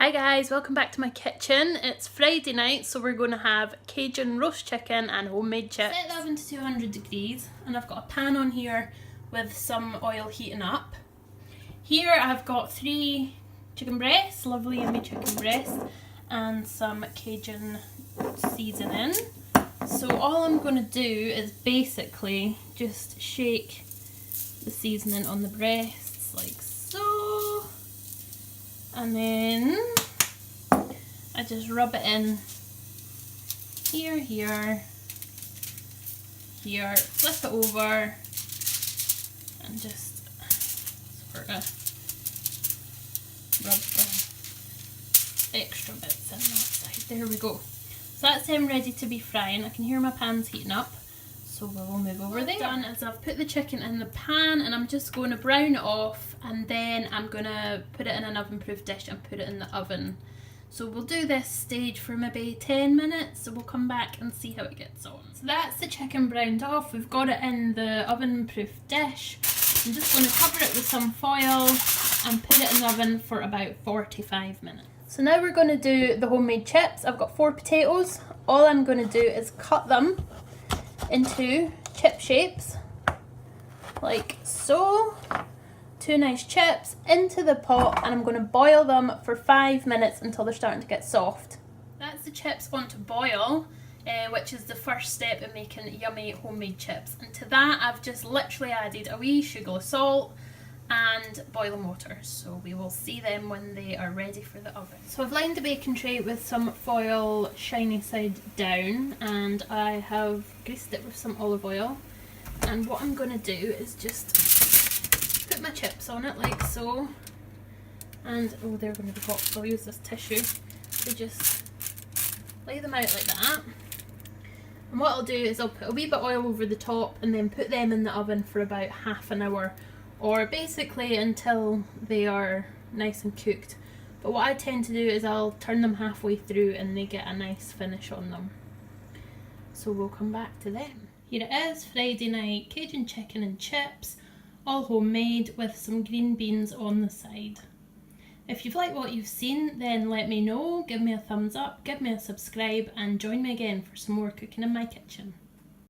Hi guys, welcome back to my kitchen. It's Friday night, so we're going to have Cajun roast chicken and homemade chips. Set the oven to 200 degrees and I've got a pan on here with some oil heating up. Here I've got 3 chicken breasts, lovely yummy chicken breasts, and some Cajun seasoning. So all I'm going to do is basically just shake the seasoning on the breasts like so. And then I just rub it in here, here, flip it over and just sort of rub the extra bits in that side. There we go. So that's them ready to be frying. I can hear my pan's heating up, so we'll move over there. What I've done is I've put the chicken in the pan and I'm just going to brown it off, and then I'm going to put it in an oven-proof dish and put it in the oven. So we'll do this stage for maybe 10 minutes, so we'll come back and see how it gets on. So that's the chicken browned off. We've got it in the oven-proof dish. I'm just going to cover it with some foil and put it in the oven for about 45 minutes. So now we're going to do the homemade chips. I've got 4 potatoes. All I'm going to do is cut them into chip shapes, like so. 2 nice chips into the pot, and I'm going to boil them for 5 minutes until they're starting to get soft. That's the chips on to boil, which is the first step in making yummy homemade chips. And to that I've just literally added a wee sugar of salt and boiling water, so we will see them when they are ready for the oven. So I've lined the baking tray with some foil shiny side down, and I have greased it with some olive oil, and what I'm going to do is just put my chips on it like so, and oh, they're going to be hot, so I'll use this tissue to just lay them out like that. And what I'll do is I'll put a wee bit of oil over the top and then put them in the oven for about half an hour, or basically until they are nice and cooked. But what I tend to do is I'll turn them halfway through and they get a nice finish on them. So we'll come back to them. Here it is, Friday night Cajun chicken and chips, all homemade with some green beans on the side. If you've liked what you've seen, then let me know, give me a thumbs up, give me a subscribe, and join me again for some more cooking in my kitchen.